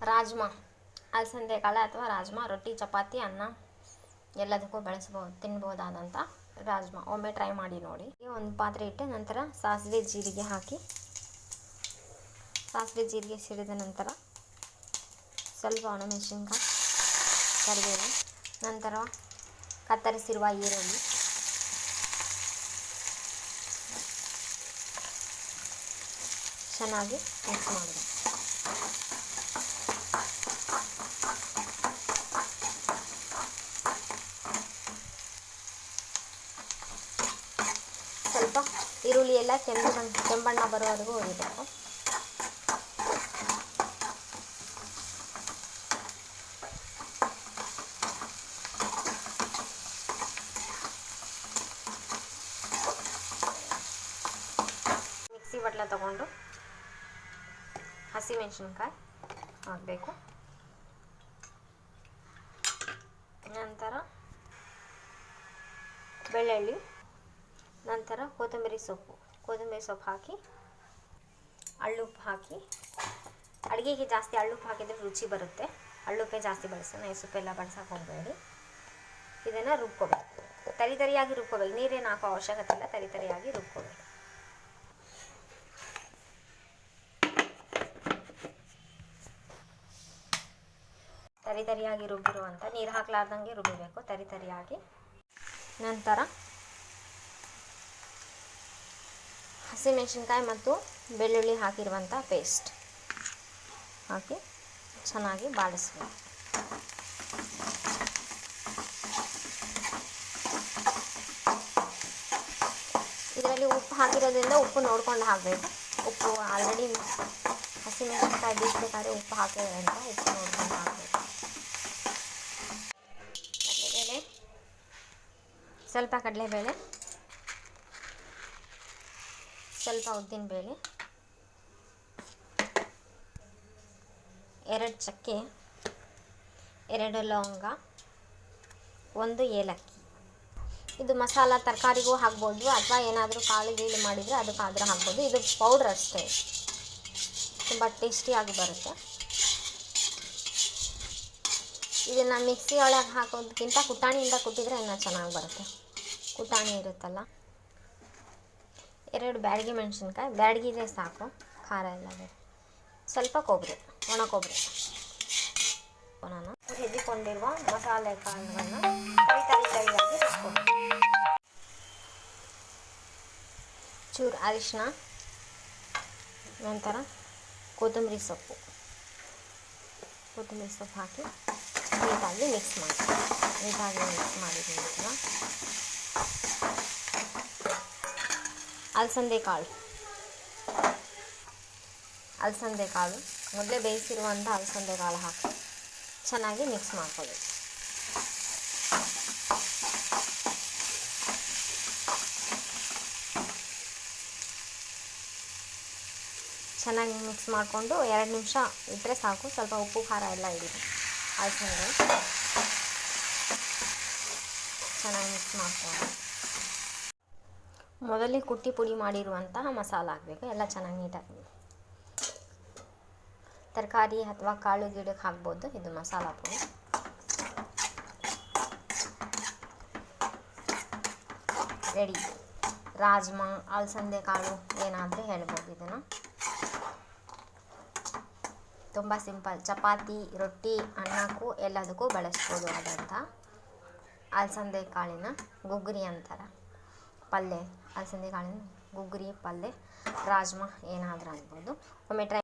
ರಾಜ್ಮಾ, ಅಲಸಂದೆ ಕಾಳು ಅಥವಾ ರಾಜ್ಮಾ ರೊಟ್ಟಿ, ಚಪಾತಿ, ಅನ್ನ ಎಲ್ಲದಕ್ಕೂ ತಿನ್ಬೋದಾದಂಥ ರಾಜ್ಮಾ. ಒಮ್ಮೆ ಟ್ರೈ ಮಾಡಿ ನೋಡಿ. ಒಂದು ಪಾತ್ರೆ ಇಟ್ಟು ನಂತರ ಸಾಸಿವೆ ಜೀರಿಗೆ ಹಾಕಿ, ಸಾಸಿವೆ ಜೀರಿಗೆ ಸಿಡಿದ ನಂತರ ಸ್ವಲ್ಪ ಒಣಮೆಣಸಿನ್ಕಾಯಿ, ಕರಿಬೇವು, ನಂತರ ಕತ್ತರಿಸಿರುವ ಈರುಳ್ಳಿ, ಚೆನ್ನಾಗಿ ಮಿಕ್ಸ್ ಮಾಡಿದೆ. ಸ್ವಲ್ಪ ಈರುಳ್ಳಿ ಎಲ್ಲ ಕೆಂಬಣ್ಣ ಬರೋವರೆಗೂ ಹುರಿಬೇಕು. ಮಿಕ್ಸಿ ಬಟ್ಲ ತಗೊಂಡು ಹಸಿಮೆಣಸಿನ್ಕಾಯಿ ಹಾಕಬೇಕು. ನಂತರ ಬೆಳ್ಳುಳ್ಳಿ, ನಂತರ ಕೊತ್ತಂಬರಿ ಸೊಪ್ಪು ಹಾಕಿ, ಹಳ್ಳುಪ್ಪು ಹಾಕಿ. ಅಡುಗೆಗೆ ಜಾಸ್ತಿ ಹಳ್ಳುಪ್ಪು ಹಾಕಿದರೆ ರುಚಿ ಬರುತ್ತೆ. ಹಳ್ಳುಪ್ಪೇ ಜಾಸ್ತಿ ಬಳಸೋಣ, ಸೊಪ್ಪೆಲ್ಲ ಬಳಸೋಕೆ ಹೋಗಬೇಡಿ. ಇದನ್ನು ರುಬ್ಕೋಬೇಕು, ತರಿಯಾಗಿ ರುಬ್ಕೋಬೇಕು. ನೀರೇನು ಹಾಕೋ ಅವಶ್ಯಕತೆ ಇಲ್ಲ, ತರಿಯಾಗಿ ರುಬ್ಕೋಬೇಕು. ತರಿಯಾಗಿ ರುಬ್ಬಿರುವಂಥ, ನೀರು ಹಾಕಲಾರ್ದಂಗೆ ರುಬ್ಬಬೇಕು, ತರಿಯಾಗಿ. ನಂತರ ಹಸಿಮೆಣಸಿನ್ಕಾಯಿ ಮತ್ತು ಬೆಳ್ಳುಳ್ಳಿ ಹಾಕಿರುವಂಥ ಪೇಸ್ಟ್ ಹಾಕಿ ಚೆನ್ನಾಗಿ ಬಾಡಿಸ್ಬೇಕು. ಇದರಲ್ಲಿ ಉಪ್ಪು ಹಾಕಿರೋದ್ರಿಂದ ಉಪ್ಪು ನೋಡ್ಕೊಂಡು ಹಾಕಬೇಕು. ಉಪ್ಪು ಆಲ್ರೆಡಿ ಹಸಿಮೆಣಸಿನ್ಕಾಯಿ ಬೇಯಿಸ್ಬೇಕಾದ್ರೆ ಉಪ್ಪು ಹಾಕಿರೋದ್ರಿಂದ ಉಪ್ಪು ನೋಡ್ಕೊಂಡು ಹಾಕಬೇಕು. ಕಡಲೆಬೇಳೆ, ಸ್ವಲ್ಪ ಕಡಲೆಬೇಳೆ, ಸ್ವಲ್ಪ ಉದ್ದಿನಬೇಳೆ, 2 ಚಕ್ಕೆ, 2 ಲವಂಗ, 1 ಏಲಕ್ಕಿ. ಇದು ಮಸಾಲ ತರಕಾರಿಗೂ ಹಾಕ್ಬೋದು, ಅಥವಾ ಏನಾದರೂ ಕಾಳು ಗೀಳು ಮಾಡಿದರೆ ಅದಕ್ಕಾದರೂ ಹಾಕ್ಬೋದು. ಇದು ಪೌಡ್ರ್ ಅಷ್ಟೇ, ತುಂಬ ಟೇಸ್ಟಿಯಾಗಿ ಬರುತ್ತೆ. ಇದನ್ನು ಮಿಕ್ಸಿ ಒಳಗೆ ಹಾಕೋದಕ್ಕಿಂತ ಕುಟಾಣಿಯಿಂದ ಕುಟ್ಟಿದರೆ ಇನ್ನೂ ಚೆನ್ನಾಗಿ ಬರುತ್ತೆ. ಕುಟಾಣಿ ಇರುತ್ತಲ್ಲ. 2 ಬ್ಯಾಡಗಿ ಮೆಣಸಿನ್ಕಾಯಿ, ಬ್ಯಾಡಗಿದ್ರೆ ಸಾಕು, ಖಾರ ಎಲ್ಲ ಬೇಕು. ಸ್ವಲ್ಪ ಕೊಬ್ಬರಿ, ಒಣ ಕೊಬ್ಬರಿ. ನಾನು ಹೆದ್ದಿಕೊಂಡಿರುವ ಮಸಾಲೆ ಕಾಳುಗಳನ್ನು ತರಿಯಾಗಿ ಹಾಕ್ಕೊಂಡು, ಚೂರು ಅರಿಶಿನ, ನಂತರ ಕೊತ್ತಂಬರಿ ಸೊಪ್ಪು ಹಾಕಿ ನೀಟಾಗಿ ಮಿಕ್ಸ್ ಮಾಡಿದ ನಂತರ ಅಲಸಂದೆ ಕಾಳು ಮೊದಲೇ ಬೇಯಿಸಿರುವಂಥ ಅಲಸಂದೆ ಕಾಳು ಹಾಕಿ ಚೆನ್ನಾಗಿ ಮಿಕ್ಸ್ ಮಾಡ್ಕೊಳ್ಳಿ. ಚೆನ್ನಾಗಿ ಮಿಕ್ಸ್ ಮಾಡಿಕೊಂಡು 2 ನಿಮಿಷ ಇಟ್ಟರೆ ಸಾಕು. ಸ್ವಲ್ಪ ಉಪ್ಪು ಖಾರ ಎಲ್ಲ ಹಿಡಿದು ಅಲಸಂದೆ ಚೆನ್ನಾಗಿ ಮಿಕ್ಸ್ ಮಾಡ್ಕೊಂಡು ಮೊದಲೇ ಕುಟ್ಟಿ ಪುಡಿ ಮಾಡಿರುವಂತಹ ಮಸಾಲ ಹಾಕಬೇಕು. ಎಲ್ಲ ಚೆನ್ನಾಗಿ ನೀಟಾಗಿ ತರಕಾರಿ ಅಥವಾ ಕಾಳು ಗಿಡಕ್ಕೆ ಹಾಕ್ಬೋದು. ಇದು ಮಸಾಲ ಪುಡಿ. ರೆಡಿ. ರಾಜ್ಮಾ, ಅಲಸಂದೆ ಕಾಳು ಏನಾದರೂ ಹೇಳ್ಬೋದು. ಇದನ್ನು ತುಂಬ ಸಿಂಪಲ್, ಚಪಾತಿ, ರೊಟ್ಟಿ, ಅನ್ನಕ್ಕೂ ಎಲ್ಲದಕ್ಕೂ ಬಳಸ್ಬೋದು ಆದಂಥ ಅಲಸಂದೆ ಕಾಳಿನ ಗುಗ್ಗರಿ ಅಂತಾರೆ. ಪಲ್ಯ, ಅಲಸಂದೆ ಕಾಳಿನ ಗುಗ್ಗರಿ ಪಲ್ಯ, ರಾಜ್ಮಾ ಏನಾದರೂ ಅನ್ಬೋದು. ಒಮ್ಮೆ ಟ್ರೈ